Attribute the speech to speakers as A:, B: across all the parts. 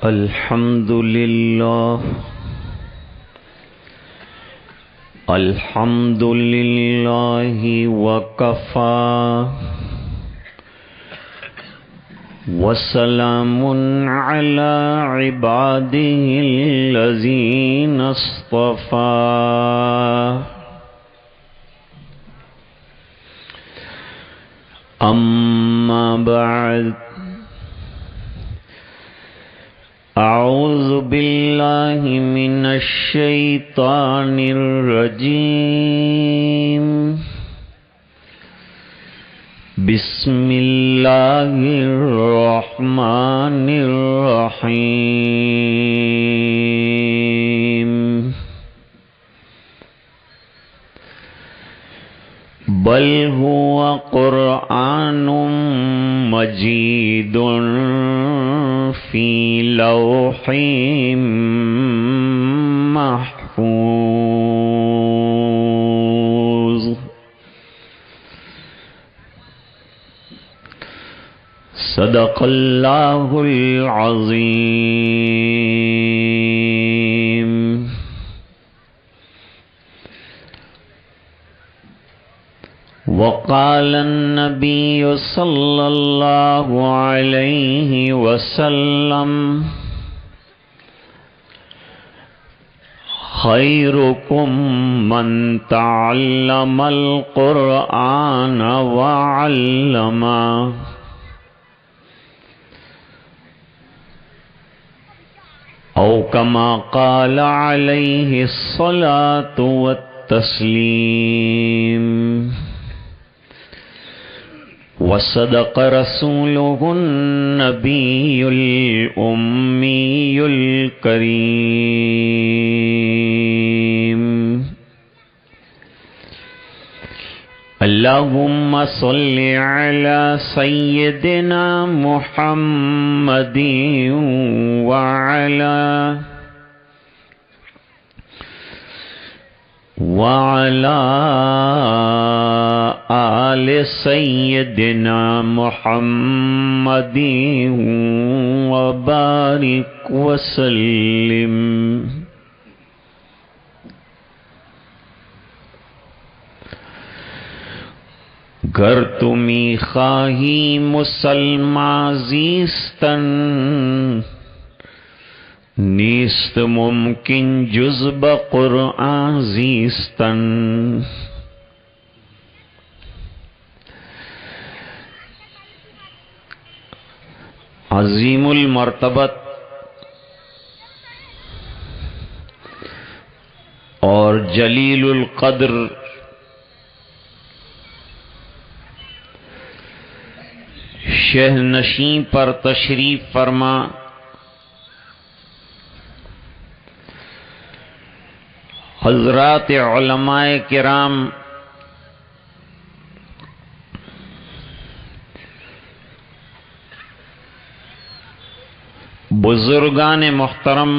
A: الحمد لله الحمد لله وكفى وسلام على عباده الذين اصطفى أما بعد أعوذ بالله من الشيطان الرجيم بسم الله الرحمن الرحيم بل هو قرآن مجيد في لوح محفوظ صدق الله العظيم. وقال النبي صلى الله عليه وسلم خيركم من تعلم القرآن وعلمه أو كما قال عليه الصلاة والتسليم. وصدق رسوله النبي الأمي الكريم. اللهم صل على سيدنا محمد وعلى آل سيدنا محمد وبارك وسلم. گر تمی خواہی مسلمان زیستن نیست ممکن جز بقرآن زیستن. عظیم المرتبت اور جلیل القدر شہ نشین پر تشریف فرما حضرات علماء کرام، بزرگان محترم،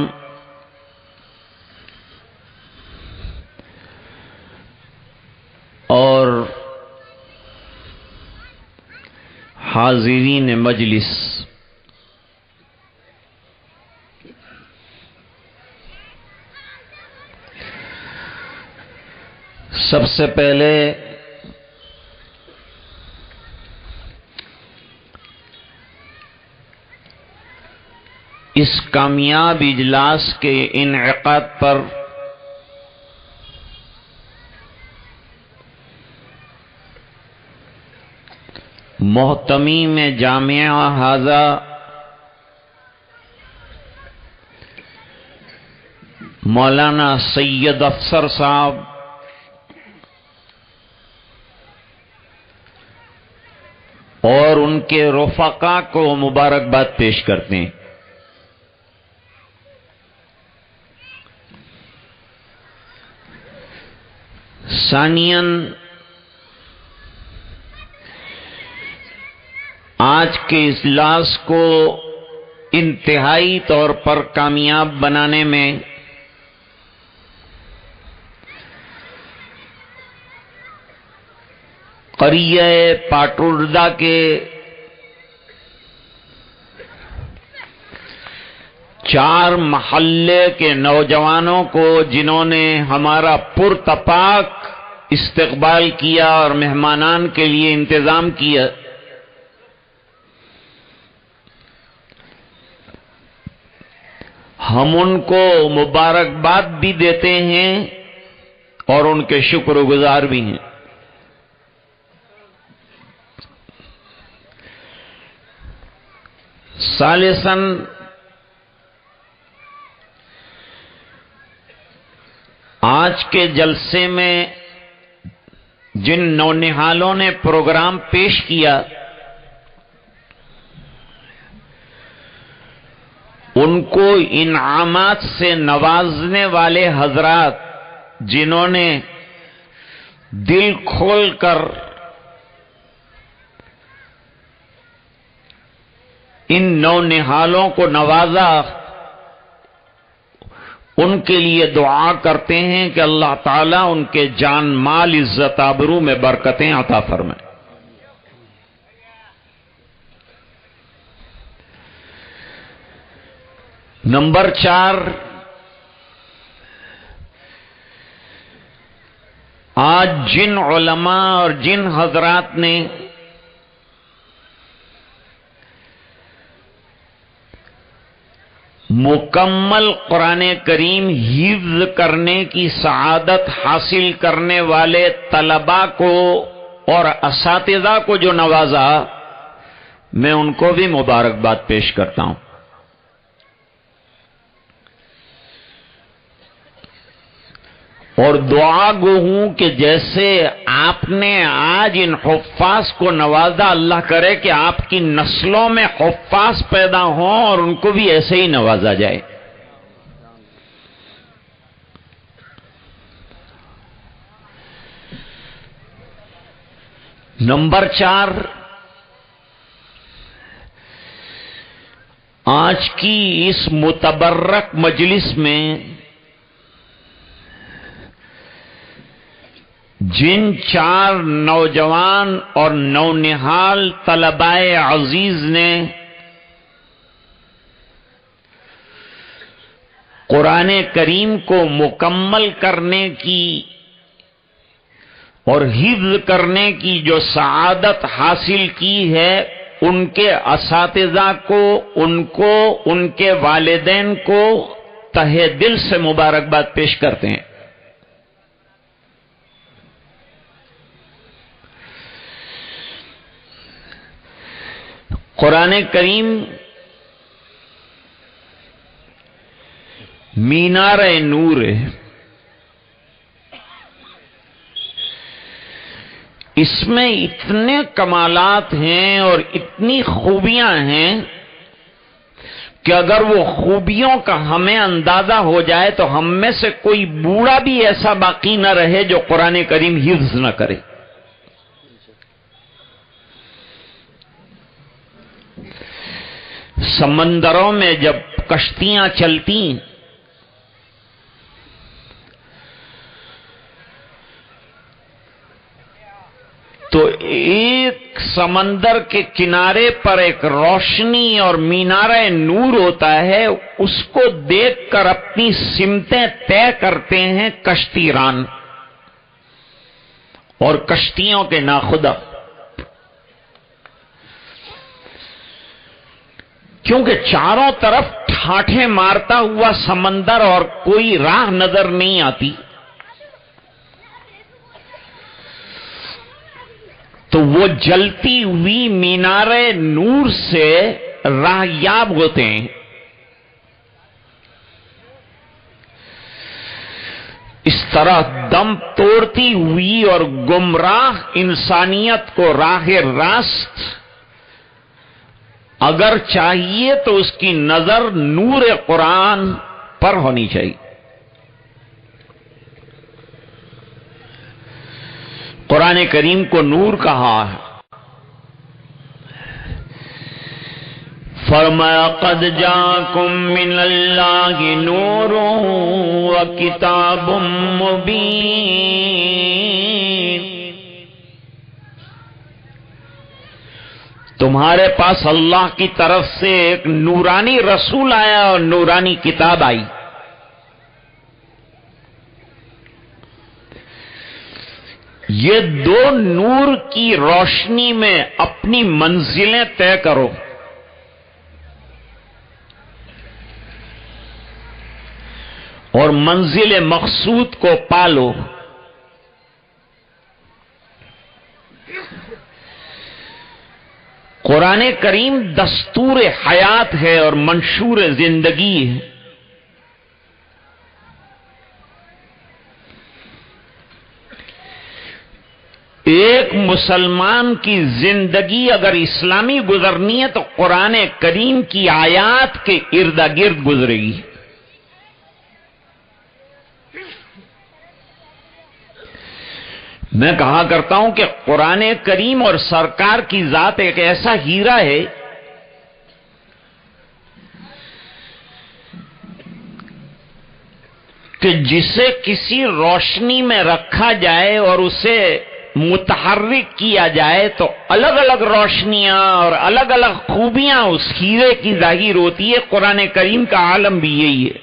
A: اور حاضرین مجلس، سب سے پہلے اس کامیاب اجلاس کے انعقاد پر محتمیم جامعہ ھذا مولانا سید افسر صاحب اور ان کے رفقا کو مبارکباد پیش کرتے ہیں. ثانیاً آج کے اجلاس کو انتہائی طور پر کامیاب بنانے میں قریہ پاٹوردہ کے 4 محلے کے نوجوانوں کو جنہوں نے ہمارا پرتپاک استقبال کیا اور مہمانان کے لیے انتظام کیا، ہم ان کو مبارکباد بھی دیتے ہیں اور ان کے شکر گزار بھی ہیں۔ ثالثاً آج کے جلسے میں جن نونہالوں نے پروگرام پیش کیا، ان کو انعامات سے نوازنے والے حضرات جنہوں نے دل کھول کر ان نونہالوں کو نوازا، ان کے لیے دعا کرتے ہیں کہ اللہ تعالیٰ ان کے جان مال عزت آبرو میں برکتیں عطا فرمائے۔ نمبر 4، آج جن علماء اور جن حضرات نے مکمل قرآن کریم حفظ کرنے کی سعادت حاصل کرنے والے طلباء کو اور اساتذہ کو جو نوازا، میں ان کو بھی مبارکباد پیش کرتا ہوں۔ اور دعا گو ہوں کہ جیسے آپ نے آج ان حفاظ کو نوازا، اللہ کرے کہ آپ کی نسلوں میں حفاظ پیدا ہوں اور ان کو بھی ایسے ہی نوازا جائے۔ نمبر 4، آج کی اس متبرک مجلس میں جن 4 نوجوان اور نونہال طلباء عزیز نے قرآن کریم کو مکمل کرنے کی اور حفظ کرنے کی جو سعادت حاصل کی ہے، ان کے اساتذہ کو، ان کے والدین کو تہہ دل سے مبارکباد پیش کرتے ہیں۔ قرآن کریم مینار نور ہے، اس میں اتنے کمالات ہیں اور اتنی خوبیاں ہیں کہ اگر وہ خوبیوں کا ہمیں اندازہ ہو جائے تو ہم میں سے کوئی بوڑھا بھی ایسا باقی نہ رہے جو قرآن کریم حفظ نہ کرے۔ سمندروں میں جب کشتیاں چلتی تو ایک سمندر کے کنارے پر ایک روشنی اور مینارہ نور ہوتا ہے، اس کو دیکھ کر اپنی سمتیں طے کرتے ہیں کشتی ران اور کشتیوں کے ناخدا، کیونکہ چاروں طرف ٹھاٹھیں مارتا ہوا سمندر اور کوئی راہ نظر نہیں آتی، تو وہ جلتی ہوئی مینارے نور سے راہیاب ہوتے ہیں۔ اس طرح دم توڑتی ہوئی اور گمراہ انسانیت کو راہ راست اگر چاہیے تو اس کی نظر نور قرآن پر ہونی چاہیے۔ قرآن کریم کو نور کہا ہے، فرمایا قد جاءکم من اللہ نور و کتاب مبین۔ تمہارے پاس اللہ کی طرف سے ایک نورانی رسول آیا اور نورانی کتاب آئی. یہ دو نور کی روشنی میں اپنی منزلیں طے کرو. اور منزل مقصود کو پالو. قرآن کریم دستور حیات ہے اور منشور زندگی ہے. ایک مسلمان کی زندگی اگر اسلامی گزرنی ہے تو قرآن کریم کی آیات کے ارد گرد گزرے گی. میں کہا کرتا ہوں کہ قرآن کریم اور سرکار کی ذات ایک ایسا ہیرا ہے کہ جسے کسی روشنی میں رکھا جائے اور اسے متحرک کیا جائے تو الگ الگ روشنیاں اور الگ الگ خوبیاں اس ہیرے کی ظاہر ہوتی ہے. قرآن کریم کا عالم بھی یہی ہے.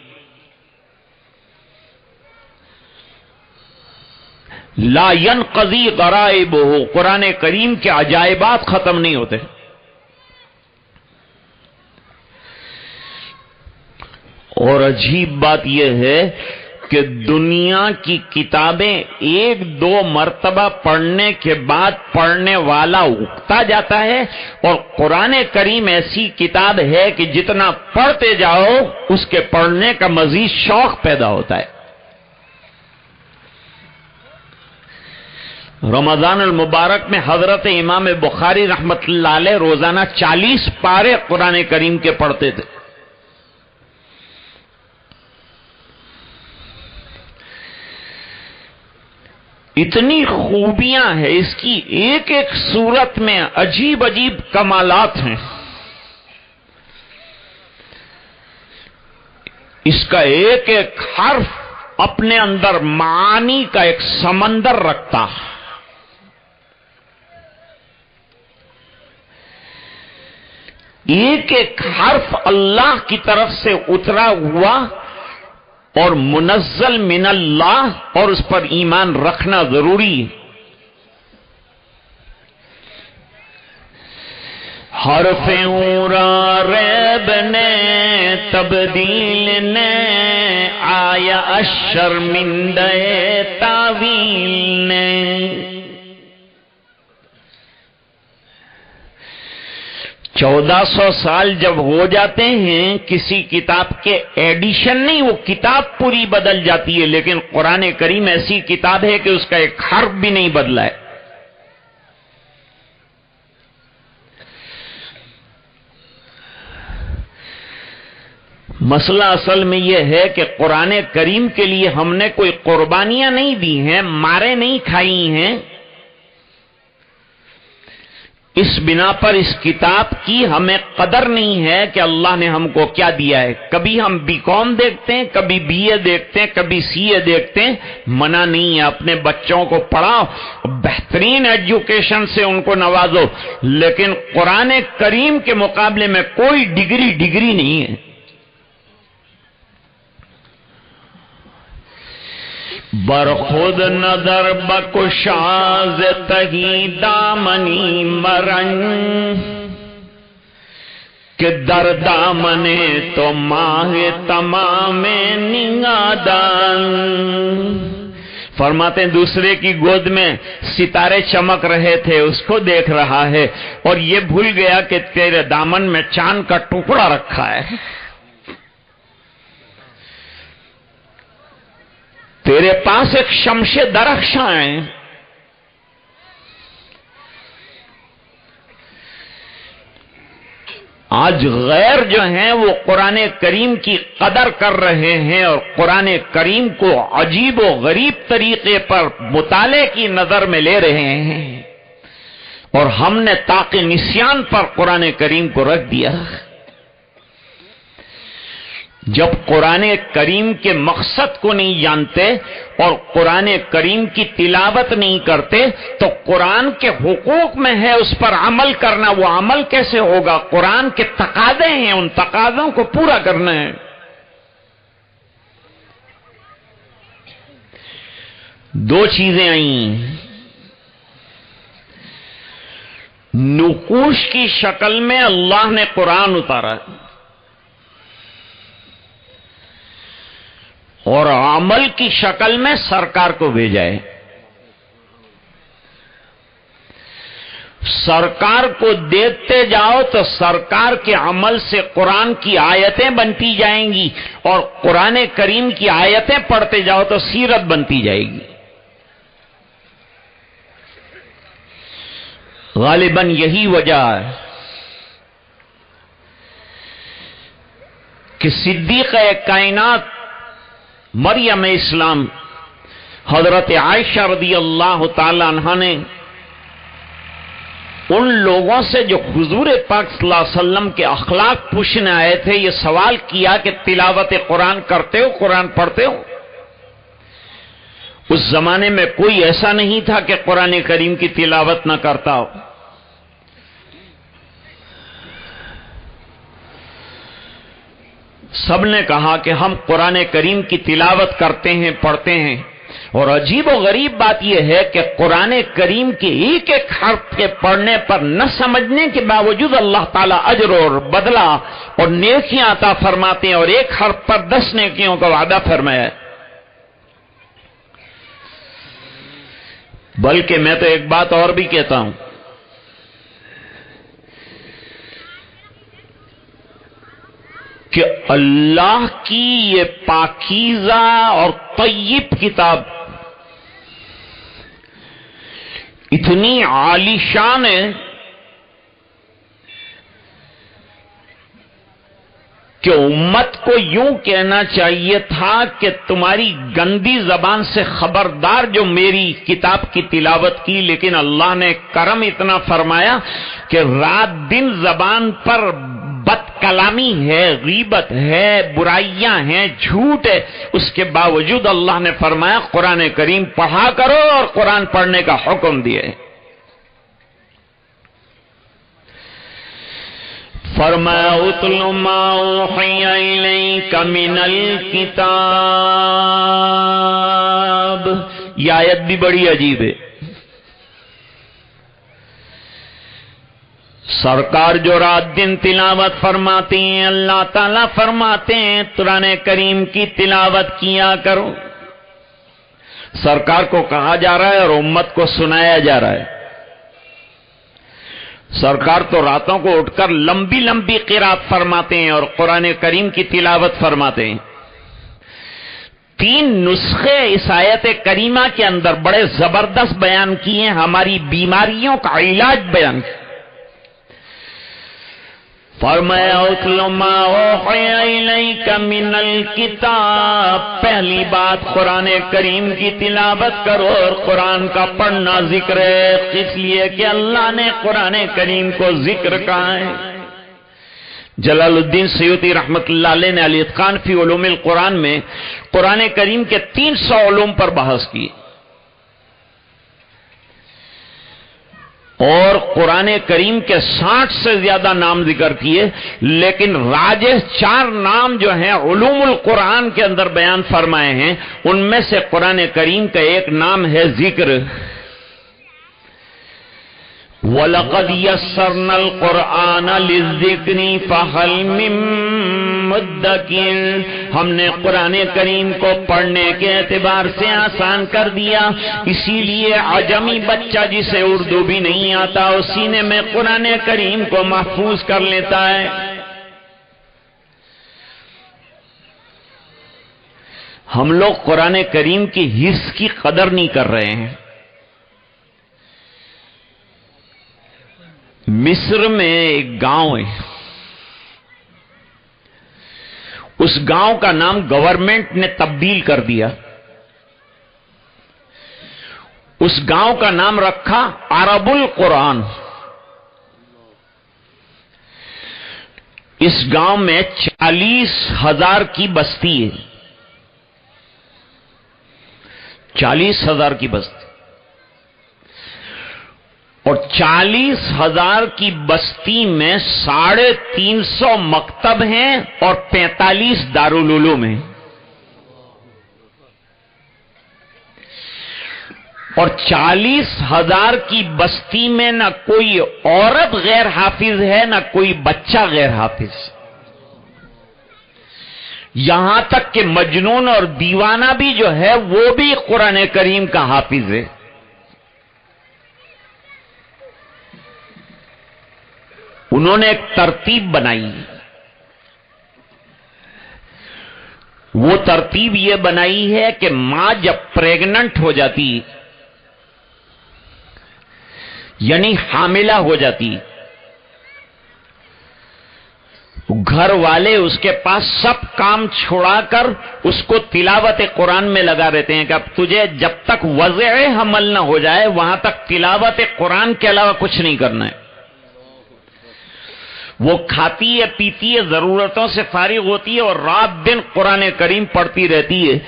A: لا ينقضی غرائبہ، قرآن کریم کے عجائبات ختم نہیں ہوتے. اور عجیب بات یہ ہے کہ دنیا کی کتابیں ایک دو مرتبہ پڑھنے کے بعد پڑھنے والا اکتا جاتا ہے، اور قرآن کریم ایسی کتاب ہے کہ جتنا پڑھتے جاؤ اس کے پڑھنے کا مزید شوق پیدا ہوتا ہے. رمضان المبارک میں حضرت امام بخاری رحمت اللہ علیہ روزانہ 40 پارے قرآن کریم کے پڑھتے تھے. اتنی خوبیاں ہیں اس کی، ایک ایک صورت میں عجیب عجیب کمالات ہیں. اس کا ایک ایک حرف اپنے اندر معانی کا ایک سمندر رکھتا ہے. ایک ایک حرف اللہ کی طرف سے اترا ہوا اور منزل من اللہ، اور اس پر ایمان رکھنا ضروری ہے. حرف اورا ریب نے تبدیل نے آیا الشرمندہ تاویل نے. 1400 سال جب ہو جاتے ہیں کسی کتاب کے ایڈیشن نہیں، وہ کتاب پوری بدل جاتی ہے، لیکن قرآن کریم ایسی کتاب ہے کہ اس کا ایک حرف بھی نہیں بدلا ہے. مسئلہ اصل میں یہ ہے کہ قرآن کریم کے لیے ہم نے کوئی قربانیاں نہیں دی ہیں، مارے نہیں کھائی ہیں. اس بنا پر اس کتاب کی ہمیں قدر نہیں ہے کہ اللہ نے ہم کو کیا دیا ہے. کبھی ہم BCom دیکھتے ہیں، کبھی BA دیکھتے ہیں، کبھی CA دیکھتے ہیں. منع نہیں ہے، اپنے بچوں کو پڑھاؤ، بہترین ایجوکیشن سے ان کو نوازو، لیکن قرآن کریم کے مقابلے میں کوئی ڈگری نہیں ہے. برخود نظر بکشاز تہی دامنی مرن کہ در دامنے تو ماہ تمام نگادان. فرماتے ہیں دوسرے کی گود میں ستارے چمک رہے تھے، اس کو دیکھ رہا ہے اور یہ بھول گیا کہ تیرے دامن میں چاند کا ٹکڑا رکھا ہے. تیرے پاس ایک شمش درخشاں ہے. آج غیر جو ہیں وہ قرآن کریم کی قدر کر رہے ہیں اور قرآن کریم کو عجیب و غریب طریقے پر مطالعے کی نظر میں لے رہے ہیں، اور ہم نے طاق نسیان پر قرآن کریم کو رکھ دیا. جب قرآن کریم کے مقصد کو نہیں جانتے اور قرآن کریم کی تلاوت نہیں کرتے تو قرآن کے حقوق میں ہے اس پر عمل کرنا، وہ عمل کیسے ہوگا؟ قرآن کے تقاضے ہیں، ان تقاضوں کو پورا کرنا ہے۔ دو چیزیں آئیں، نقوش کی شکل میں اللہ نے قرآن اتارا اور عمل کی شکل میں سرکار کو بھیجا ہے۔ سرکار کو دیکھتے جاؤ تو سرکار کے عمل سے قرآن کی آیتیں بنتی جائیں گی، اور قرآن کریم کی آیتیں پڑھتے جاؤ تو سیرت بنتی جائے گی۔ غالباً یہی وجہ ہے کہ صدیقہ کائنات مریم اسلام حضرت عائشہ رضی اللہ تعالی عنہا نے ان لوگوں سے جو حضور پاک صلی اللہ علیہ وسلم کے اخلاق پوچھنے آئے تھے یہ سوال کیا کہ تلاوت قرآن کرتے ہو، قرآن پڑھتے ہو؟ اس زمانے میں کوئی ایسا نہیں تھا کہ قرآن کریم کی تلاوت نہ کرتا ہو۔ سب نے کہا کہ ہم قرآن کریم کی تلاوت کرتے ہیں، پڑھتے ہیں، اور عجیب و غریب بات یہ ہے کہ قرآن کریم کے ایک ایک حرف کے پڑھنے پر نہ سمجھنے کے باوجود اللہ تعالیٰ اجر اور بدلہ اور نیکیاں عطا فرماتے ہیں، اور ایک حرف پر 10 نیکیوں کا وعدہ فرمایا ہے۔ بلکہ میں تو ایک بات اور بھی کہتا ہوں کہ اللہ کی یہ پاکیزہ اور طیب کتاب اتنی عالی شان ہے کہ امت کو یوں کہنا چاہیے تھا کہ تمہاری گندی زبان سے خبردار جو میری کتاب کی تلاوت کی، لیکن اللہ نے کرم اتنا فرمایا کہ رات دن زبان پر بد کلامی ہے، غیبت ہے، برائیاں ہیں، جھوٹ ہے، اس کے باوجود اللہ نے فرمایا قرآن کریم پڑھا کرو، اور قرآن پڑھنے کا حکم دیا ہے۔ فرمایا اتل ما اوحی الیک من الکتاب۔ یہ آیت بھی بڑی عجیب ہے۔ سرکار جو رات دن تلاوت فرماتے ہیں، اللہ تعالیٰ فرماتے ہیں قرآن کریم کی تلاوت کیا کرو۔ سرکار کو کہا جا رہا ہے اور امت کو سنایا جا رہا ہے۔ سرکار تو راتوں کو اٹھ کر لمبی لمبی قرات فرماتے ہیں اور قرآن کریم کی تلاوت فرماتے ہیں۔ 3 نسخے اس آیت کریمہ کے اندر بڑے زبردست بیان کیے ہیں، ہماری بیماریوں کا علاج بیان کیا۔ فرمایا اتل ما اوحی الیک من الکتاب، پہلی بات قرآن کریم کی تلاوت کرو، اور قرآن کا پڑھنا ذکر ہے، اس لیے کہ اللہ نے قرآن کریم کو ذکر کہا ہے۔ جلال الدین سیوطی رحمت اللہ علیہ نے الاتقان فی علوم القرآن میں قرآن کریم کے 300 علوم پر بحث کی، اور قرآن کریم کے 60 سے زیادہ نام ذکر کیے، لیکن راجح 4 نام جو ہیں علوم القرآن کے اندر بیان فرمائے ہیں، ان میں سے قرآن کریم کا ایک نام ہے ذکر۔ وَلَقَدْ يَسَّرْنَا الْقُرْآنَ لِلذِّكْرِ فَهَلْ مِن مُدَّكِرٍ، ہم نے قرآن کریم کو پڑھنے کے اعتبار سے آسان کر دیا، اسی لیے عجمی بچہ جسے اردو بھی نہیں آتا اس سینے میں قرآن کریم کو محفوظ کر لیتا ہے۔ ہم لوگ قرآن کریم کی حص کی قدر نہیں کر رہے ہیں۔ مصر میں ایک گاؤں ہے، اس گاؤں کا نام گورنمنٹ نے تبدیل کر دیا، اس گاؤں کا نام رکھا عرب القرآن۔ اس گاؤں میں 40,000 کی بستی ہے، 40,000 کی بستی، اور 40,000 کی بستی میں 350 مکتب ہیں اور 45 دارالعلوم ہیں، اور 40,000 کی بستی میں نہ کوئی عورت غیر حافظ ہے نہ کوئی بچہ غیر حافظ، یہاں تک کہ مجنون اور دیوانہ بھی جو ہے وہ بھی قرآن کریم کا حافظ ہے۔ انہوں نے ایک ترتیب بنائی، وہ ترتیب یہ بنائی ہے کہ ماں جب پریگننٹ ہو جاتی، یعنی حاملہ ہو جاتی، گھر والے اس کے پاس سب کام چھوڑا کر اس کو تلاوت قرآن میں لگا دیتے ہیں کہ اب تجھے جب تک وضع حمل نہ ہو جائے وہاں تک تلاوت قرآن کے علاوہ کچھ نہیں کرنا ہے۔ وہ کھاتی ہے، پیتی ہے، ضرورتوں سے فارغ ہوتی ہے اور رات دن قرآن کریم پڑھتی رہتی ہے۔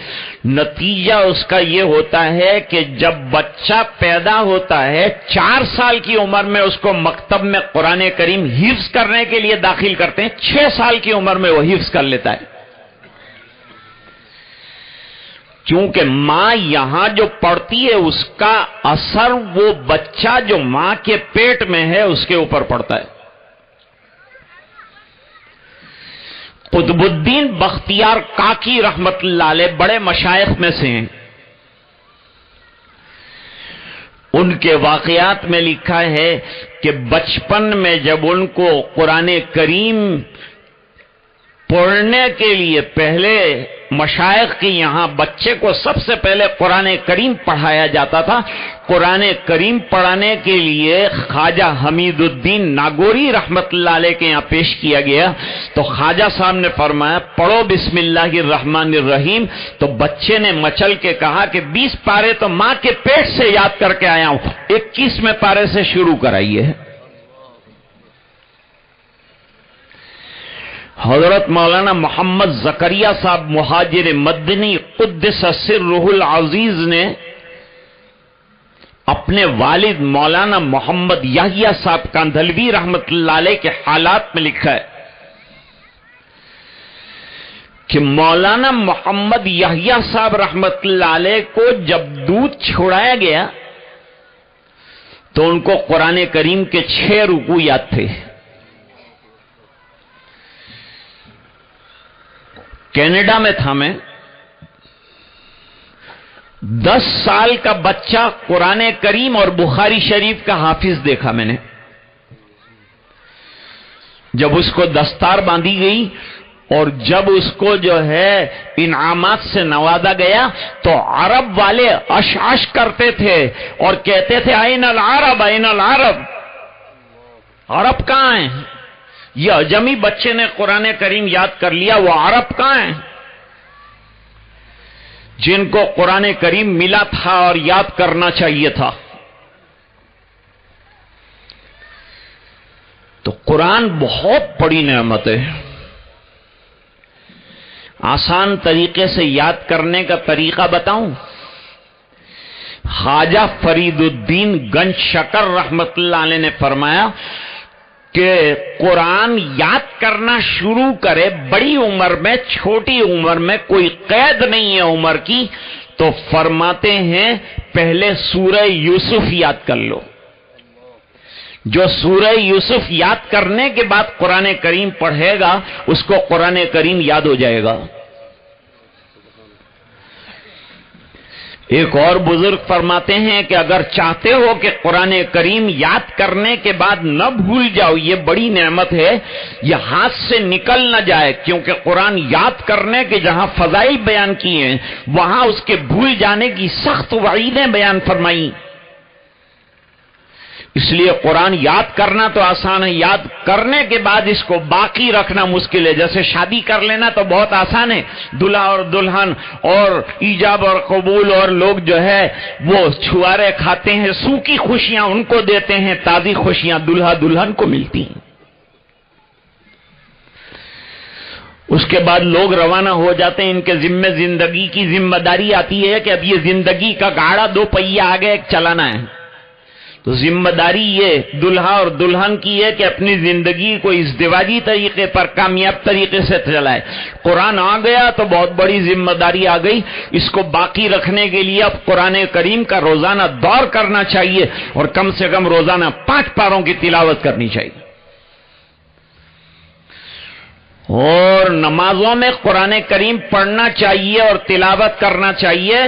A: نتیجہ اس کا یہ ہوتا ہے کہ جب بچہ پیدا ہوتا ہے 4 سال کی عمر میں اس کو مکتب میں قرآن کریم حفظ کرنے کے لیے داخل کرتے ہیں، 6 سال کی عمر میں وہ حفظ کر لیتا ہے، کیونکہ ماں یہاں جو پڑھتی ہے اس کا اثر وہ بچہ جو ماں کے پیٹ میں ہے اس کے اوپر پڑتا ہے۔ قطب الدین بختیار کاکی رحمت اللہ علیہ بڑے مشائخ میں سے ہیں، ان کے واقعات میں لکھا ہے کہ بچپن میں جب ان کو قرآن کریم پڑھنے کے لیے پہلے مشائخ کے یہاں بچے کو سب سے پہلے قرآن کریم پڑھایا جاتا تھا، قرآن کریم پڑھانے کے لیے خواجہ حمید الدین ناگوری رحمت اللہ علیہ کے یہاں پیش کیا گیا تو خواجہ صاحب نے فرمایا پڑھو بسم اللہ الرحمن الرحیم، تو بچے نے مچل کے کہا کہ 20 پارے تو ماں کے پیٹ سے یاد کر کے آیا ہوں، 21ویں پارے سے شروع کرائیے۔ حضرت مولانا محمد زکریا صاحب مہاجر مدنی قدس سرہ العزیز نے اپنے والد مولانا محمد یحییٰ صاحب کاندھلوی رحمت اللہ علیہ کے حالات میں لکھا ہے کہ مولانا محمد یحییٰ صاحب رحمت اللہ علیہ کو جب دودھ چھوڑایا گیا تو ان کو قرآن کریم کے 6 رکوع یاد تھے۔ کینیڈا میں تھا میں، 10 سال کا بچہ قرآن کریم اور بخاری شریف کا حافظ دیکھا میں نے۔ جب اس کو دستار باندھی گئی اور جب اس کو جو ہے انعامات سے نوازا گیا تو عرب والے اشعش کرتے تھے اور کہتے تھے این العرب این العرب، عرب کہاں ہیں؟ یہ اجمی بچے نے قرآن کریم یاد کر لیا، وہ عرب کہاں ہیں جن کو قرآن کریم ملا تھا اور یاد کرنا چاہیے تھا؟ تو قرآن بہت بڑی نعمت ہے۔ آسان طریقے سے یاد کرنے کا طریقہ بتاؤں؟ خواجہ فرید الدین گنج شکر رحمت اللہ علیہ نے فرمایا کہ قرآن یاد کرنا شروع کرے بڑی عمر میں، چھوٹی عمر میں کوئی قید نہیں ہے عمر کی، تو فرماتے ہیں پہلے سورہ یوسف یاد کر لو۔ جو سورہ یوسف یاد کرنے کے بعد قرآن کریم پڑھے گا اس کو قرآن کریم یاد ہو جائے گا۔ ایک اور بزرگ فرماتے ہیں کہ اگر چاہتے ہو کہ قرآن کریم یاد کرنے کے بعد نہ بھول جاؤ، یہ بڑی نعمت ہے، یہ ہاتھ سے نکل نہ جائے، کیونکہ قرآن یاد کرنے کے جہاں فضائل بیان کیے ہیں وہاں اس کے بھول جانے کی سخت وعیدیں بیان فرمائی۔ اس لیے قرآن یاد کرنا تو آسان ہے، یاد کرنے کے بعد اس کو باقی رکھنا مشکل ہے۔ جیسے شادی کر لینا تو بہت آسان ہے، دلہا اور دلہن اور ایجاب اور قبول اور لوگ جو ہے وہ چھوارے کھاتے ہیں، سوکھی خوشیاں ان کو دیتے ہیں، تازی خوشیاں دلہا دلہن کو ملتی ہیں۔ اس کے بعد لوگ روانہ ہو جاتے ہیں، ان کے ذمے زندگی کی ذمہ داری آتی ہے کہ اب یہ زندگی کا گاڑا 2 پہیے آگے ایک چلانا ہے. تو ذمہ داری یہ دلہا اور دلہن کی ہے کہ اپنی زندگی کو ازدواجی طریقے پر کامیاب طریقے سے چلائے. قرآن آ گیا تو بہت بڑی ذمہ داری آ گئی. اس کو باقی رکھنے کے لیے اب قرآن کریم کا روزانہ دور کرنا چاہیے اور کم سے کم روزانہ 5 پاروں کی تلاوت کرنی چاہیے. اور نمازوں میں قرآن کریم پڑھنا چاہیے اور تلاوت کرنا چاہیے.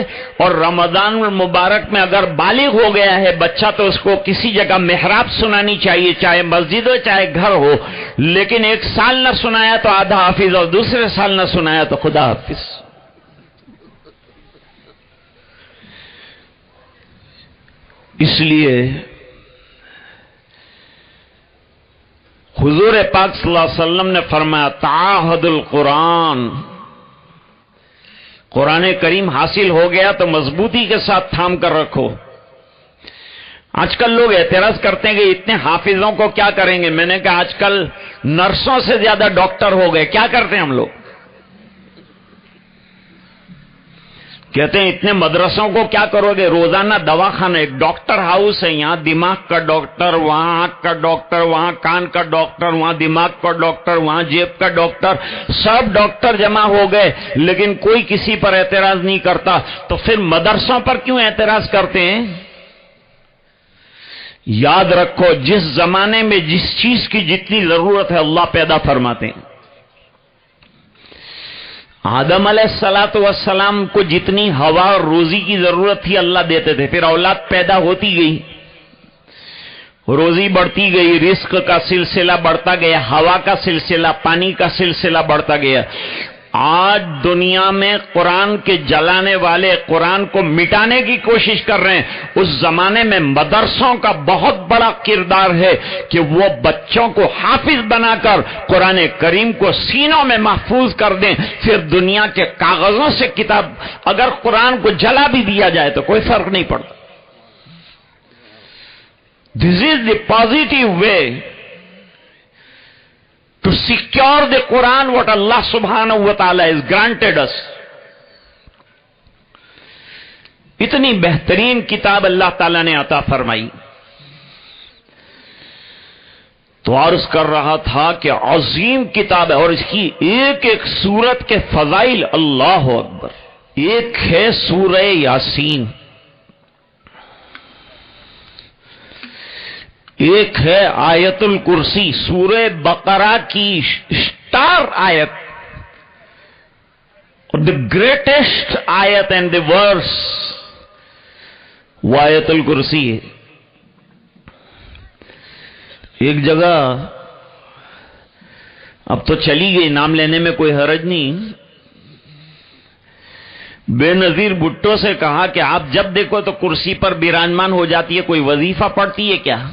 A: اور رمضان المبارک میں اگر بالغ ہو گیا ہے بچہ تو اس کو کسی جگہ محراب سنانی چاہیے، چاہے مسجد ہو چاہے گھر ہو. لیکن 1 سال نہ سنایا تو آدھا حافظ اور دوسرے سال نہ سنایا تو خدا حافظ. اس لیے حضور پاک صلی اللہ علیہ وسلم نے فرمایا تعاہد القرآن، قرآن کریم حاصل ہو گیا تو مضبوطی کے ساتھ تھام کر رکھو. آج کل لوگ اعتراض کرتے ہیں کہ اتنے حافظوں کو کیا کریں گے. میں نے کہا آج کل نرسوں سے زیادہ ڈاکٹر ہو گئے، کیا کرتے ہیں ہم لوگ؟ کہتے ہیں اتنے مدرسوں کو کیا کرو گے؟ روزانہ دواخانہ، ایک ڈاکٹر ہاؤس ہے، یہاں دماغ کا ڈاکٹر، وہاں آنکھ کا ڈاکٹر، وہاں کان کا ڈاکٹر، وہاں دماغ کا ڈاکٹر، وہاں جیب کا ڈاکٹر، سب ڈاکٹر جمع ہو گئے لیکن کوئی کسی پر اعتراض نہیں کرتا. تو پھر مدرسوں پر کیوں اعتراض کرتے ہیں؟ یاد رکھو جس زمانے میں جس چیز کی جتنی ضرورت ہے اللہ پیدا فرماتے ہیں. آدم علیہ السلام کو جتنی ہوا اور روزی کی ضرورت تھی اللہ دیتے تھے. پھر اولاد پیدا ہوتی گئی، روزی بڑھتی گئی، رزق کا سلسلہ بڑھتا گیا، ہوا کا سلسلہ، پانی کا سلسلہ بڑھتا گیا. آج دنیا میں قرآن کے جلانے والے قرآن کو مٹانے کی کوشش کر رہے ہیں. اس زمانے میں مدرسوں کا بہت بڑا کردار ہے کہ وہ بچوں کو حافظ بنا کر قرآن کریم کو سینوں میں محفوظ کر دیں. پھر دنیا کے کاغذوں سے کتاب، اگر قرآن کو جلا بھی دیا جائے تو کوئی فرق نہیں پڑتا. This is the positive way to secure the Quran what Allah subhanahu wa ta'ala has granted us. اتنی بہترین کتاب اللہ تعالیٰ نے عطا فرمائی. تو عرض کر رہا تھا کہ عظیم کتاب ہے اور اس کی ایک ایک سورت کے فضائل اللہ اکبر. ایک ہے سورہ یاسین، ایک ہے آیت الکرسی، سورہ بقرہ کی اسٹار آیت اور دی گریٹسٹ آیت اینڈ دی ورس، وہ آیت الکرسی ہے. ایک جگہ اب تو چلی گئی، نام لینے میں کوئی حرج نہیں، بے نظیر بھٹو سے کہا کہ آپ جب دیکھو تو کرسی پر براجمان ہو جاتی ہے، کوئی وظیفہ پڑھتی ہے کیا؟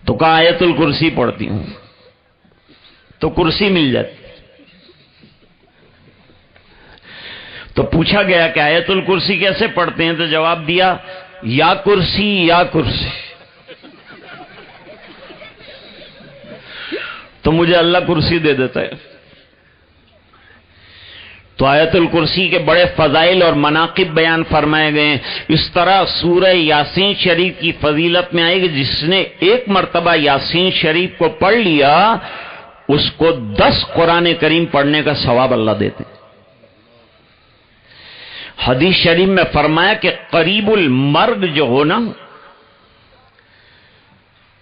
A: تو کہا آیت الکرسی پڑھتی ہوں. تو کرسی مل جاتی. تو پوچھا گیا کہ آیت الکرسی کیسے پڑھتے ہیں؟ تو جواب دیا یا کرسی یا کرسی. تو مجھے اللہ کرسی دے دیتا ہے. تو آیت الکرسی کے بڑے فضائل اور مناقب بیان فرمائے گئے ہیں. اس طرح سورہ یاسین شریف کی فضیلت میں آئے گی جس نے ایک مرتبہ یاسین شریف کو پڑھ لیا اس کو 10 قرآن کریم پڑھنے کا ثواب اللہ دیتے. حدیث شریف میں فرمایا کہ قریب المرگ جو ہو نا،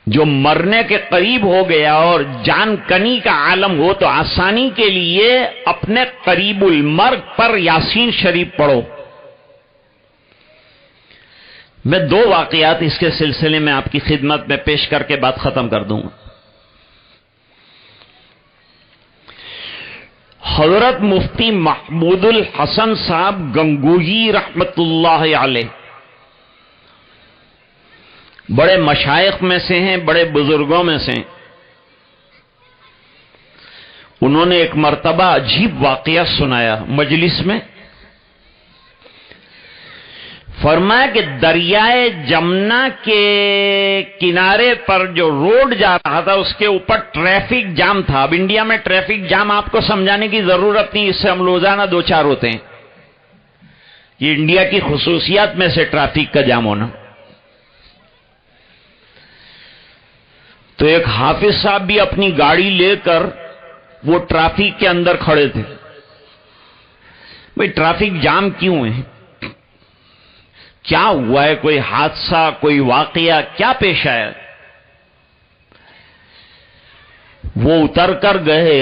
A: جو مرنے کے قریب ہو گیا اور جان کنی کا عالم ہو تو آسانی کے لیے اپنے قریب المرگ پر یاسین شریف پڑھو. میں 2 واقعات اس کے سلسلے میں آپ کی خدمت میں پیش کر کے بات ختم کر دوں گا. حضرت مفتی محمود الحسن صاحب گنگوہی رحمت اللہ علیہ بڑے مشائخ میں سے ہیں، بڑے بزرگوں میں سے ہیں. انہوں نے ایک مرتبہ عجیب واقعہ سنایا مجلس میں. فرمایا کہ دریائے جمنا کے کنارے پر جو روڈ جا رہا تھا اس کے اوپر ٹریفک جام تھا. اب انڈیا میں ٹریفک جام آپ کو سمجھانے کی ضرورت نہیں، اس سے ہم روزانہ دو چار ہوتے ہیں. یہ انڈیا کی خصوصیات میں سے ٹریفک کا جام ہونا. تو ایک حافظ صاحب بھی اپنی گاڑی لے کر وہ ٹریفک کے اندر کھڑے تھے. بھئی ٹریفک جام کیوں ہے؟ کیا ہوا ہے؟ کوئی حادثہ، کوئی واقعہ کیا پیش آیا؟ وہ اتر کر گئے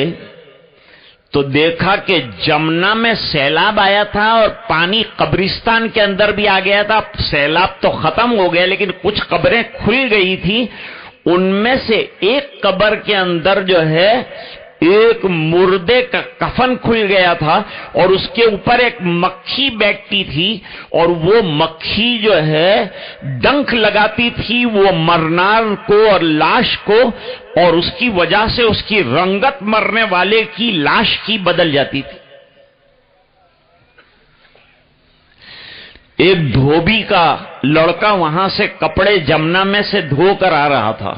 A: تو دیکھا کہ جمنا میں سیلاب آیا تھا اور پانی قبرستان کے اندر بھی آ گیا تھا. سیلاب تو ختم ہو گیا لیکن کچھ قبریں کھل گئی تھی. ان میں سے ایک قبر کے اندر جو ہے ایک مردے کا کفن کھل گیا تھا اور اس کے اوپر ایک مکھی بیٹھتی تھی اور وہ مکھی جو ہے ڈنک لگاتی تھی وہ مرنار کو اور لاش کو، اور اس کی وجہ سے اس کی رنگت مرنے والے کی لاش کی بدل جاتی تھی. ایک دھوبی کا لڑکا وہاں سے کپڑے جمنا میں سے دھو کر آ رہا تھا.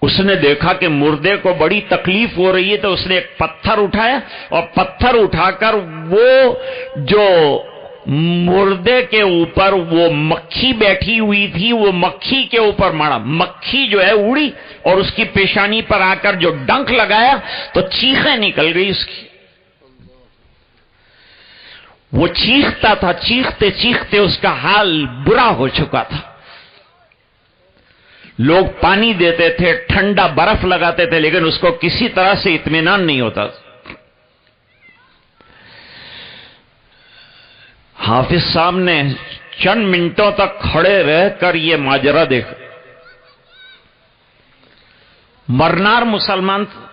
A: اس نے دیکھا کہ مردے کو بڑی تکلیف ہو رہی ہے تو اس نے ایک پتھر اٹھایا اور پتھر اٹھا کر وہ جو مردے کے اوپر وہ مکھی بیٹھی ہوئی تھی وہ مکھی کے اوپر مارا. مکھی جو ہے اڑی اور اس کی پیشانی پر آ کر جو ڈنک لگایا تو چیخیں نکل گئی اس کی. وہ چیختا تھا، چیختے چیختے اس کا حال برا ہو چکا تھا. لوگ پانی دیتے تھے، ٹھنڈا برف لگاتے تھے، لیکن اس کو کسی طرح سے اطمینان نہیں ہوتا. حافظ صاحب نے چند منٹوں تک کھڑے رہ کر یہ ماجرا دیکھا. مرنار مسلمان تھا.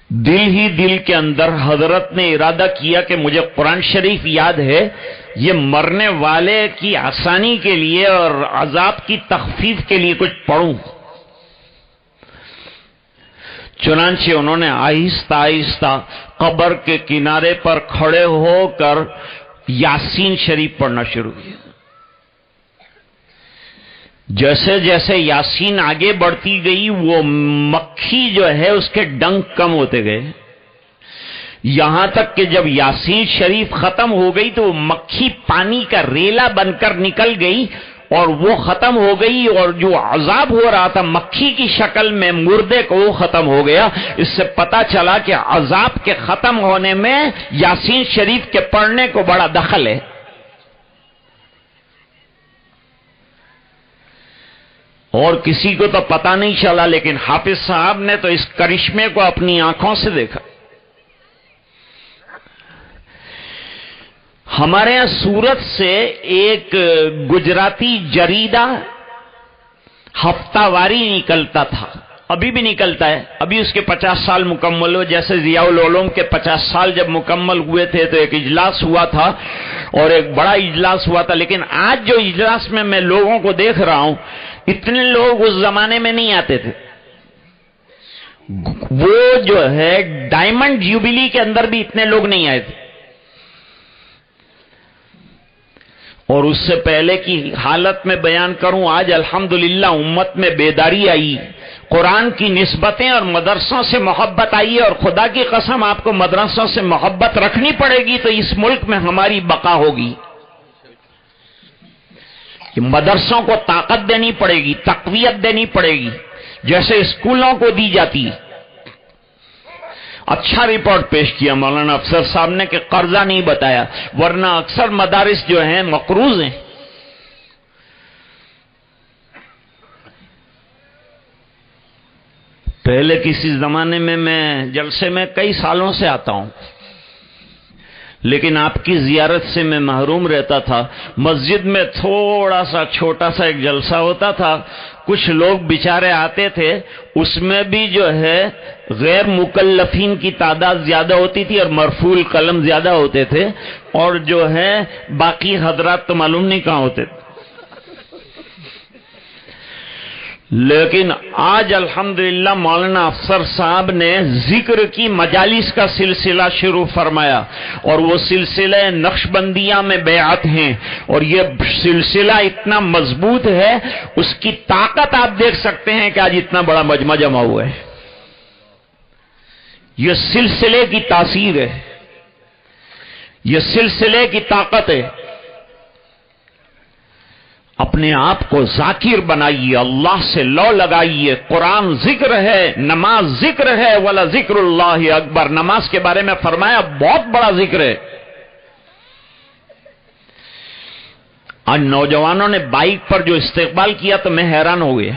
A: دل ہی دل کے اندر حضرت نے ارادہ کیا کہ مجھے قرآن شریف یاد ہے، یہ مرنے والے کی آسانی کے لیے اور عذاب کی تخفیف کے لیے کچھ پڑھوں. چنانچہ انہوں نے آہستہ آہستہ قبر کے کنارے پر کھڑے ہو کر یاسین شریف پڑھنا شروع کیا. جیسے جیسے یاسین آگے بڑھتی گئی وہ مکھی جو ہے اس کے ڈنک کم ہوتے گئے، یہاں تک کہ جب یاسین شریف ختم ہو گئی تو وہ مکھی پانی کا ریلا بن کر نکل گئی اور وہ ختم ہو گئی، اور جو عذاب ہو رہا تھا مکھی کی شکل میں مردے کو وہ ختم ہو گیا. اس سے پتا چلا کہ عذاب کے ختم ہونے میں یاسین شریف کے پڑھنے کو بڑا دخل ہے. اور کسی کو تو پتا نہیں چلا، لیکن حافظ صاحب نے تو اس کرشمے کو اپنی آنکھوں سے دیکھا. ہمارے یہاں سورت سے ایک گجراتی جریدہ ہفتہ واری نکلتا تھا، ابھی بھی نکلتا ہے. ابھی اس کے 50 سال مکمل ہوئے. جیسے ضیاء العلوم کے 50 سال جب مکمل ہوئے تھے تو ایک اجلاس ہوا تھا اور ایک بڑا اجلاس ہوا تھا. لیکن آج جو اجلاس میں میں لوگوں کو دیکھ رہا ہوں اتنے لوگ اس زمانے میں نہیں آتے تھے. وہ جو ہے ڈائمنڈ جوبلی کے اندر بھی اتنے لوگ نہیں آئے تھے. اور اس سے پہلے کی حالت میں بیان کروں، آج الحمدللہ امت میں بیداری آئی، قرآن کی نسبتیں اور مدرسوں سے محبت آئی ہے. اور خدا کی قسم آپ کو مدرسوں سے محبت رکھنی پڑے گی تو اس ملک میں ہماری بقا ہوگی. مدرسوں کو طاقت دینی پڑے گی، تقویت دینی پڑے گی، جیسے اسکولوں کو دی جاتی ہے. اچھا رپورٹ پیش کیا مولانا افسر صاحب نے کہ قرضہ نہیں بتایا، ورنہ اکثر مدارس جو ہیں مقروض ہیں. پہلے کسی زمانے میں جلسے میں کئی سالوں سے آتا ہوں، لیکن آپ کی زیارت سے میں محروم رہتا تھا. مسجد میں تھوڑا سا چھوٹا سا ایک جلسہ ہوتا تھا، کچھ لوگ بیچارے آتے تھے، اس میں بھی جو ہے غیر مکلفین کی تعداد زیادہ ہوتی تھی اور مرفوع القلم زیادہ ہوتے تھے، اور جو ہے باقی حضرات تو معلوم نہیں کہاں ہوتے تھے. لیکن آج الحمدللہ مولانا افسر صاحب نے ذکر کی مجالس کا سلسلہ شروع فرمایا، اور وہ سلسلہ نقشبندیہ میں بیعت ہیں، اور یہ سلسلہ اتنا مضبوط ہے، اس کی طاقت آپ دیکھ سکتے ہیں کہ آج اتنا بڑا مجمع جمع ہوا ہے۔ یہ سلسلے کی تاثیر ہے، یہ سلسلے کی طاقت ہے۔ اپنے آپ کو ذاکر بنائیے، اللہ سے لو لگائیے۔ قرآن ذکر ہے، نماز ذکر ہے، ولا ذکر اللہ اکبر۔ نماز کے بارے میں فرمایا بہت بڑا ذکر ہے۔ آج نوجوانوں نے بائک پر جو استقبال کیا تو میں حیران ہو گیا،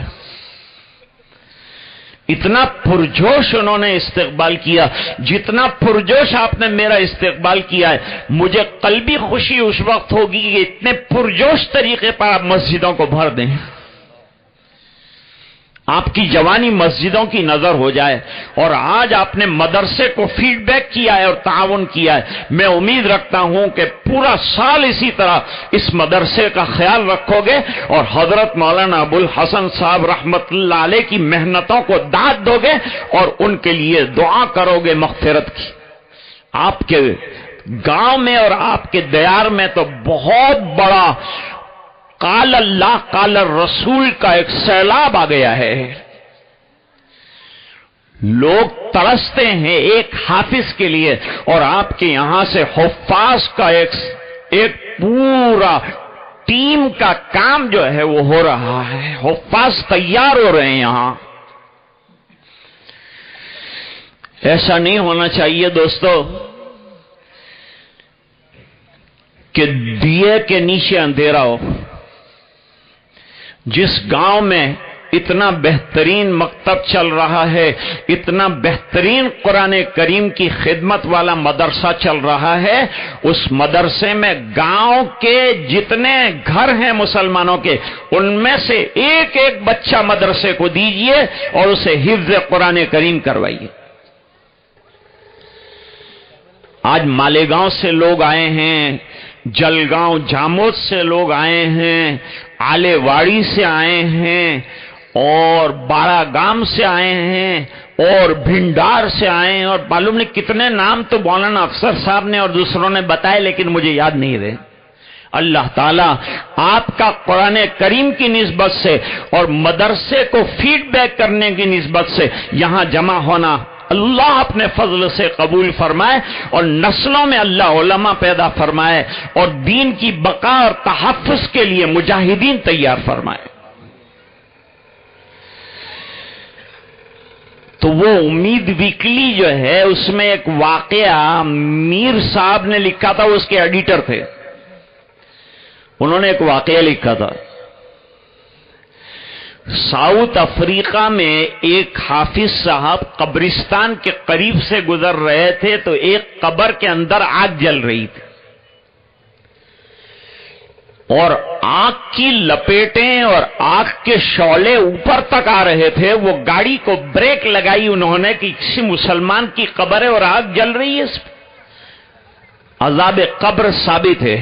A: اتنا پرجوش انہوں نے استقبال کیا، جتنا پرجوش آپ نے میرا استقبال کیا ہے۔ مجھے قلبی خوشی اس وقت ہوگی کہ اتنے پرجوش طریقے پر آپ مسجدوں کو بھر دیں، آپ کی جوانی مسجدوں کی نظر ہو جائے۔ اور آج آپ نے مدرسے کو فیڈ بیک کیا ہے اور تعاون کیا ہے۔ میں امید رکھتا ہوں کہ پورا سال اسی طرح اس مدرسے کا خیال رکھو گے، اور حضرت مولانا ابو الحسن صاحب رحمت اللہ علیہ کی محنتوں کو داد دو گے، اور ان کے لیے دعا کرو گے مغفرت کی۔ آپ کے گاؤں میں اور آپ کے دیار میں تو بہت بڑا قال اللہ قال الرسول کا ایک سیلاب آ گیا ہے۔ لوگ ترستے ہیں ایک حافظ کے لیے، اور آپ کے یہاں سے حفاظ کا ایک پورا ٹیم کا کام جو ہے وہ ہو رہا ہے، حفاظ تیار ہو رہے ہیں یہاں۔ ایسا نہیں ہونا چاہیے دوستو کہ دیے کے نیچے اندھیرا ہو۔ جس گاؤں میں اتنا بہترین مکتب چل رہا ہے، اتنا بہترین قرآن کریم کی خدمت والا مدرسہ چل رہا ہے، اس مدرسے میں گاؤں کے جتنے گھر ہیں مسلمانوں کے، ان میں سے ایک ایک بچہ مدرسے کو دیجئے اور اسے حفظ قرآن کریم کروائیے۔ آج مالیگاؤں سے لوگ آئے ہیں، جلگاؤں جاموت سے لوگ آئے ہیں، آلے واڑی سے آئے ہیں، اور بارہ گام سے آئے ہیں، اور بھنڈار سے آئے ہیں، اور معلوم نہیں کتنے نام تو مولانا افسر صاحب نے اور دوسروں نے بتائے، لیکن مجھے یاد نہیں رہے۔ اللہ تعالیٰ آپ کا قرآن کریم کی نسبت سے اور مدرسے کو فیڈ بیک کرنے کی نسبت سے یہاں جمع ہونا اللہ اپنے فضل سے قبول فرمائے، اور نسلوں میں اللہ علماء پیدا فرمائے، اور دین کی بقا اور تحفظ کے لیے مجاہدین تیار فرمائے۔ تو وہ امید ویکلی جو ہے اس میں ایک واقعہ میر صاحب نے لکھا تھا، وہ اس کے ایڈیٹر تھے، انہوں نے ایک واقعہ لکھا تھا۔ ساؤتھ افریقہ میں ایک حافظ صاحب قبرستان کے قریب سے گزر رہے تھے تو ایک قبر کے اندر آگ جل رہی تھی، اور آگ کی لپیٹیں اور آگ کے شعلے اوپر تک آ رہے تھے۔ وہ گاڑی کو بریک لگائی انہوں نے کہ کسی مسلمان کی قبر ہے اور آگ جل رہی ہے، اس پہ عذاب قبر ثابت ہے۔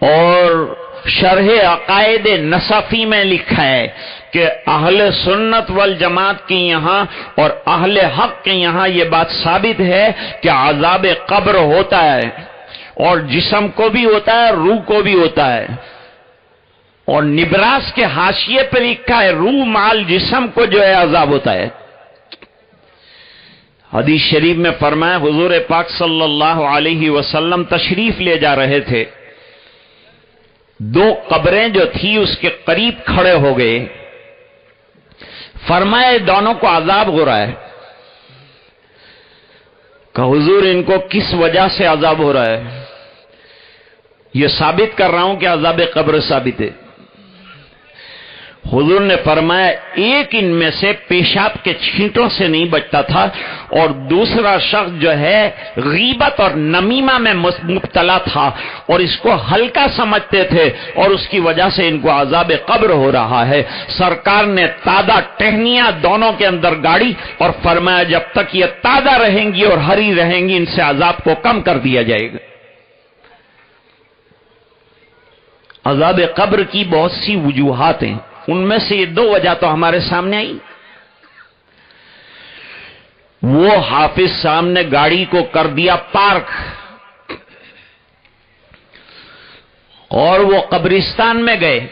A: اور شرح عقائد نصفی میں لکھا ہے کہ اہل سنت والجماعت کی یہاں اور اہل حق کے یہاں یہ بات ثابت ہے کہ عذاب قبر ہوتا ہے، اور جسم کو بھی ہوتا ہے، روح کو بھی ہوتا ہے۔ اور نبراس کے حاشیے پر لکھا ہے روح مال جسم کو جو ہے عذاب ہوتا ہے۔ حدیث شریف میں فرمایا حضور پاک صلی اللہ علیہ وسلم تشریف لے جا رہے تھے، دو قبریں جو تھی اس کے قریب کھڑے ہو گئے، فرمایا دونوں کو عذاب ہو رہا ہے۔ کہ حضور ان کو کس وجہ سے عذاب ہو رہا ہے؟ یہ ثابت کر رہا ہوں کہ عذاب قبر ثابت ہے۔ حضور نے فرمایا ایک ان میں سے پیشاب کے چھینٹوں سے نہیں بچتا تھا، اور دوسرا شخص جو ہے غیبت اور نمیمہ میں مبتلا تھا اور اس کو ہلکا سمجھتے تھے، اور اس کی وجہ سے ان کو عذاب قبر ہو رہا ہے۔ سرکار نے تازہ ٹہنیاں دونوں کے اندر گاڑی اور فرمایا جب تک یہ تازہ رہیں گی اور ہری رہیں گی ان سے عذاب کو کم کر دیا جائے گا۔ عذاب قبر کی بہت سی وجوہات ہیں، ان میں سے یہ 2 وجہ تو ہمارے سامنے آئی. وہ حافظ صاحب نے گاڑی کو کر دیا پارک اور وہ قبرستان میں گئے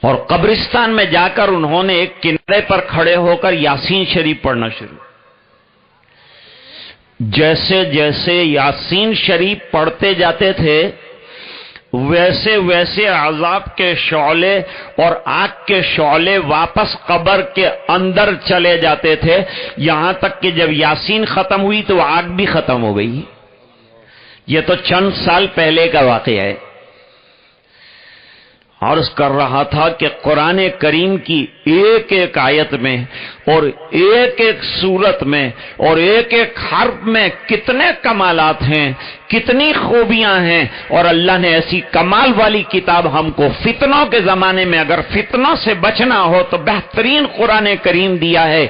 A: اور قبرستان میں جا کر انہوں نے ایک کنارے پر کھڑے ہو کر یاسین شریف پڑھنا شروع. جیسے جیسے یاسین شریف پڑھتے جاتے تھے ویسے ویسے عذاب کے شعلے اور آگ کے شعلے واپس قبر کے اندر چلے جاتے تھے، یہاں تک کہ جب یاسین ختم ہوئی تو آگ بھی ختم ہو گئی. یہ تو چند سال پہلے کا واقعہ ہے. عرض کر رہا تھا کہ قرآن کریم کی ایک ایک آیت میں اور ایک ایک سورت میں اور ایک ایک حرف میں کتنے کمالات ہیں، کتنی خوبیاں ہیں، اور اللہ نے ایسی کمال والی کتاب ہم کو فتنوں کے زمانے میں اگر فتنوں سے بچنا ہو تو بہترین قرآن کریم دیا ہے.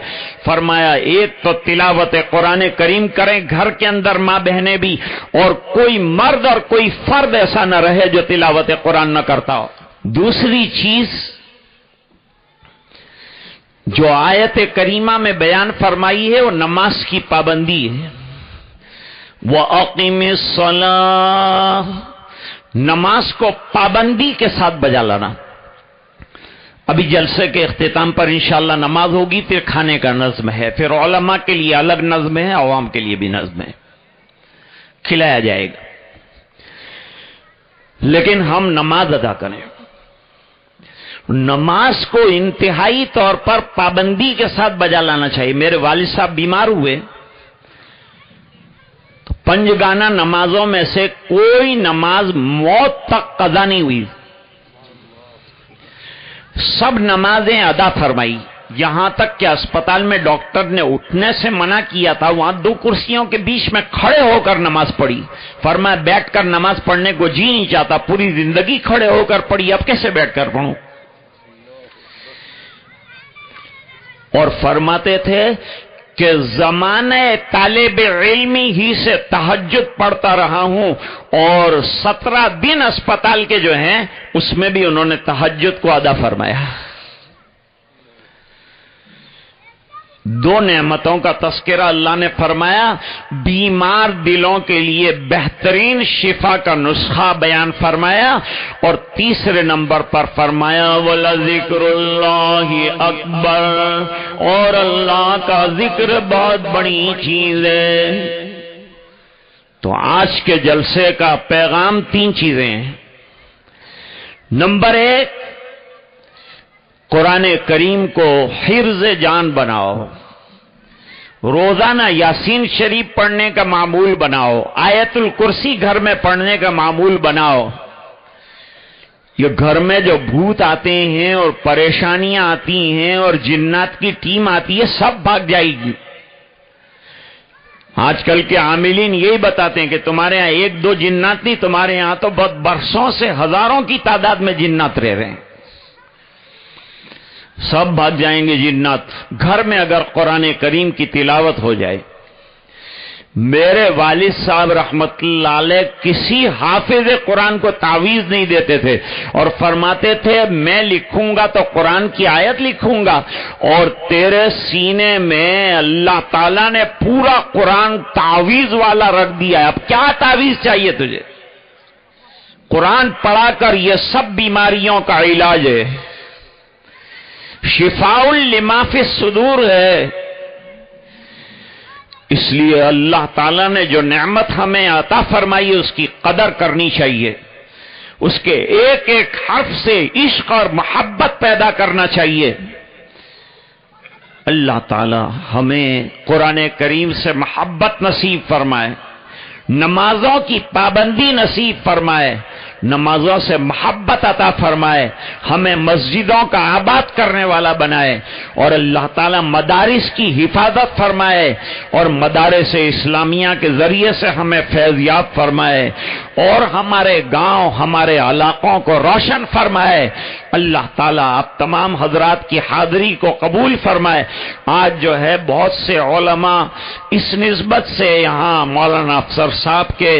A: فرمایا ایک تو تلاوت قرآن کریم کریں گھر کے اندر ماں بہنیں بھی، اور کوئی مرد اور کوئی فرد ایسا نہ رہے جو تلاوت قرآن نہ کرتا ہو. دوسری چیز جو آیت کریمہ میں بیان فرمائی ہے وہ نماز کی پابندی ہے. وَأَقِمِ الصَّلَاةَ، نماز کو پابندی کے ساتھ بجا لانا. ابھی جلسے کے اختتام پر انشاءاللہ نماز ہوگی، پھر کھانے کا نظم ہے، پھر علماء کے لیے الگ نظم ہے، عوام کے لیے بھی نظم ہے، کھلایا جائے گا. لیکن ہم نماز ادا کریں. نماز کو انتہائی طور پر پابندی کے ساتھ بجا لانا چاہیے. میرے والد صاحب بیمار ہوئے تو 5 گانا نمازوں میں سے کوئی نماز موت تک قضا نہیں ہوئی، سب نمازیں ادا فرمائی. یہاں تک کہ اسپتال میں ڈاکٹر نے اٹھنے سے منع کیا تھا، وہاں 2 کرسیوں کے بیچ میں کھڑے ہو کر نماز پڑھی. فرمایا بیٹھ کر نماز پڑھنے کو جی نہیں چاہتا، پوری زندگی کھڑے ہو کر پڑھی، اب کیسے بیٹھ کر پڑھوں. اور فرماتے تھے کہ زمانہ طالب علمی ہی سے تہجد پڑھتا رہا ہوں، اور 17 دن اسپتال کے جو ہیں اس میں بھی انہوں نے تہجد کو ادا فرمایا. 2 نعمتوں کا تذکرہ اللہ نے فرمایا، بیمار دلوں کے لیے بہترین شفا کا نسخہ بیان فرمایا، اور تیسرے نمبر پر فرمایا وَلَذِكْرُ اللَّهِ أَكْبَرُ، اور اللہ کا ذکر بہت بڑی چیز ہے. تو آج کے جلسے کا پیغام 3 چیزیں ہیں. نمبر 1، قرآن کریم کو حفظ جان بناؤ، روزانہ یاسین شریف پڑھنے کا معمول بناؤ، آیت الکرسی گھر میں پڑھنے کا معمول بناؤ. یہ گھر میں جو بھوت آتے ہیں اور پریشانیاں آتی ہیں اور جنات کی ٹیم آتی ہے، سب بھاگ جائے گی. آج کل کے عاملین یہی بتاتے ہیں کہ تمہارے ہاں 1-2 جنات نہیں، تمہارے ہاں تو بہت برسوں سے ہزاروں کی تعداد میں جنات رہ رہے ہیں. سب بھاگ جائیں گے جنات. گھر میں اگر قرآن کریم کی تلاوت ہو جائے. میرے والد صاحب رحمت اللہ علیہ کسی حافظ قرآن کو تعویذ نہیں دیتے تھے، اور فرماتے تھے میں لکھوں گا تو قرآن کی آیت لکھوں گا، اور تیرے سینے میں اللہ تعالیٰ نے پورا قرآن تعویذ والا رکھ دیا ہے، اب کیا تعویذ چاہیے تجھے؟ قرآن پڑھا کر یہ سب بیماریوں کا علاج ہے، شفاء لما فی الصدور ہے. اس لیے اللہ تعالیٰ نے جو نعمت ہمیں عطا فرمائی اس کی قدر کرنی چاہیے، اس کے ایک ایک حرف سے عشق اور محبت پیدا کرنا چاہیے. اللہ تعالیٰ ہمیں قرآن کریم سے محبت نصیب فرمائے، نمازوں کی پابندی نصیب فرمائے، نمازوں سے محبت عطا فرمائے، ہمیں مسجدوں کا آباد کرنے والا بنائے، اور اللہ تعالیٰ مدارس کی حفاظت فرمائے، اور مدارس اسلامیہ کے ذریعے سے ہمیں فیضیاب فرمائے، اور ہمارے گاؤں ہمارے علاقوں کو روشن فرمائے، اللہ تعالیٰ آپ تمام حضرات کی حاضری کو قبول فرمائے۔ آج جو ہے بہت سے علماء اس نسبت سے یہاں مولانا افسر صاحب کے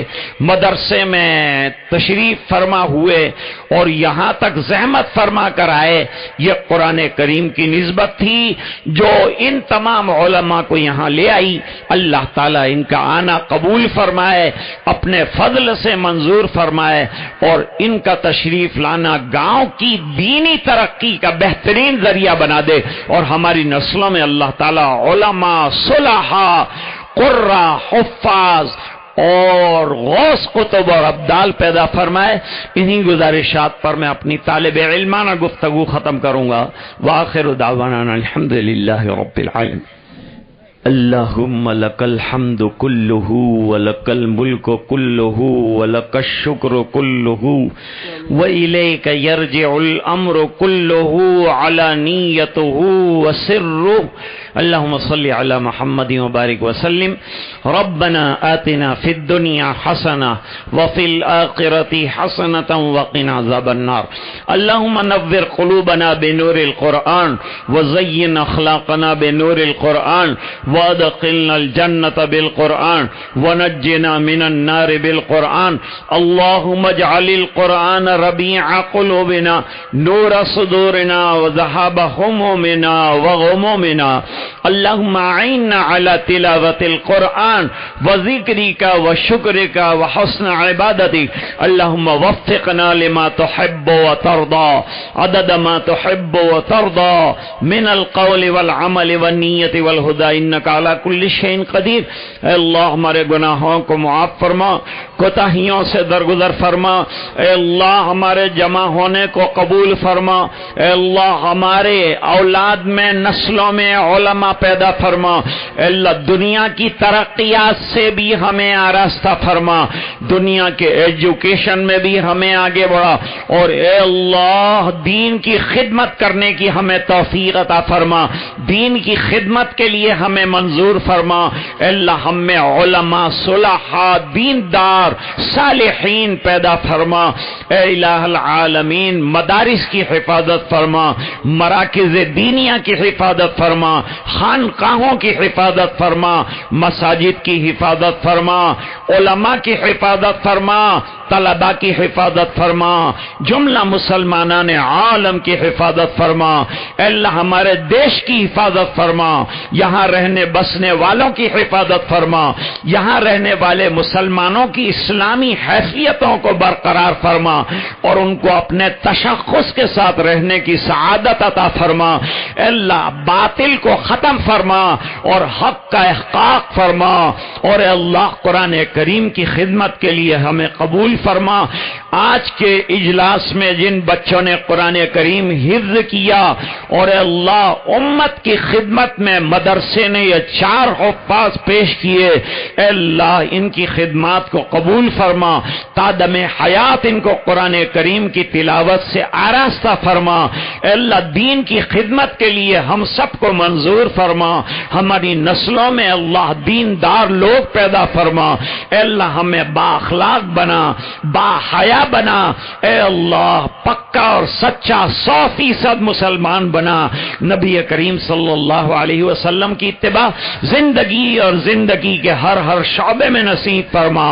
A: مدرسے میں تشریف فرما ہوئے اور یہاں تک زحمت فرما کر آئے، یہ قرآن کریم کی نسبت تھی جو ان تمام علماء کو یہاں لے آئی۔ اللہ تعالیٰ ان کا آنا قبول فرمائے، اپنے فضل سے منظور فرمائے، اور ان کا تشریف لانا گاؤں کی دینی ترقی کا بہترین ذریعہ بنا دے، اور ہماری نسلوں میں اللہ تعالیٰ علماء، صلحاء، قرہ، حفاظ اور غوث قطب اور ابدال پیدا فرمائے۔ انہی گزارشات پر میں اپنی طالب علمانہ گفتگو ختم کروں گا۔ وآخر دعوانا الحمدللہ رب العالمین۔ اللہم لک الحمد کلہ ولک الملک کلہ ولک الشکر کلہ وإلیک یرجع الامر کلہ علانیتہ وسرہ۔ اللہم صل علی محمد وبارک وسلم۔ ربنا آتنا فی الدنیا حسنہ وفی الآخرۃ حسنۃ وقنا عذاب النار۔ اللہم نور قلوبنا بنور القرآن وزین اخلاقنا بنور القرآن وادخلنا الجنة بالقرآن ونجنا من النار بالقرآن۔ اللهم اجعل القرآن ربيع قلوبنا نور صدورنا وذهاب همومنا وغمومنا۔ اللهم أعنا على تلاوة القرآن وذكرك وشكرك وحسن عبادتك۔ اللهم وفقنا لما تحب وترضى عدد ما تحب وترضى من القول والعمل والنية والهدى إنك علی کل شیء قدیر۔ اے اللہ ہمارے گناہوں کو معاف فرما، کوتاہیوں سے درگزر فرما۔ اے اللہ ہمارے جمع ہونے کو قبول فرما۔ اے اللہ ہمارے اولاد میں، نسلوں میں علماء پیدا فرما۔ اے اللہ دنیا کی ترقیات سے بھی ہمیں آراستہ فرما، دنیا کے ایجوکیشن میں بھی ہمیں آگے بڑھا، اور اے اللہ دین کی خدمت کرنے کی ہمیں توفیق عطا فرما، دین کی خدمت کے لیے ہمیں منظور فرما۔ اے اللہ ہم میں علماء، صلحاء، دیندار، صالحین پیدا فرما۔ اے الہ العالمین مدارس کی حفاظت فرما، مراکز دینیہ کی حفاظت فرما، خانقاہوں کی حفاظت فرما، مساجد کی حفاظت فرما، علماء کی حفاظت فرما، طلباء کی حفاظت فرما، جملہ مسلمانان عالم کی حفاظت فرما۔ اے اللہ ہمارے دیش کی حفاظت فرما، یہاں رہنے بسنے والوں کی حفاظت فرما، یہاں رہنے والے مسلمانوں کی اسلامی حیثیتوں کو برقرار فرما، اور ان کو اپنے تشخص کے ساتھ رہنے کی سعادت عطا فرما۔ اے اللہ باطل کو ختم فرما اور حق کا احقاق فرما، اور اے اللہ قرآن کریم کی خدمت کے لیے ہمیں قبول فرما۔ آج کے اجلاس میں جن بچوں نے قرآن کریم حفظ کیا، اور اے اللہ امت کی خدمت میں مدرسے نے یہ 4 حفاظ پیش کیے، اے اللہ ان کی خدمات کو قبول فرما، تادم حیات ان کو قرآن کریم کی تلاوت سے آراستہ فرما۔ اے اللہ دین کی خدمت کے لیے ہم سب کو منظور فرما، ہماری نسلوں میں اللہ دیندار لوگ پیدا فرما۔ اے اللہ ہمیں با اخلاق بنا، با حیا بنا، اے اللہ پکا اور سچا 100% مسلمان بنا۔ نبی کریم صلی اللہ علیہ وسلم کی اتباع زندگی اور زندگی کے ہر شعبے میں نصیب فرما۔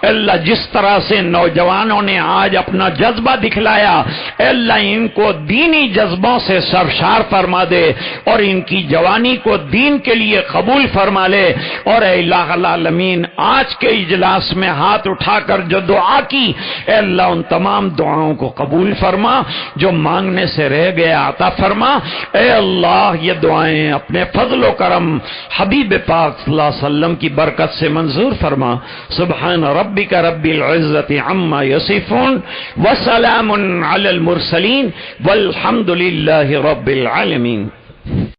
A: اے اللہ جس طرح سے نوجوانوں نے آج اپنا جذبہ دکھلایا، اے اللہ ان کو دینی جذبوں سے سرشار فرما دے، اور ان کی جوانی کو دین کے لیے قبول فرما لے۔ اور اے الہ العالمین آج کے اجلاس میں ہاتھ اٹھا کر جو دعا کی، اے اللہ ان تمام دعاؤں کو قبول فرما، جو مانگنے سے رہ گیا عطا فرما۔ اے اللہ یہ دعائیں اپنے فضل و کرم حبیب پاک صلی اللہ علیہ وسلم کی برکت سے منظور فرما۔ سبحان ربک رب العزت عما یصفون وسلام علی المرسلین والحمد للہ رب العالمین۔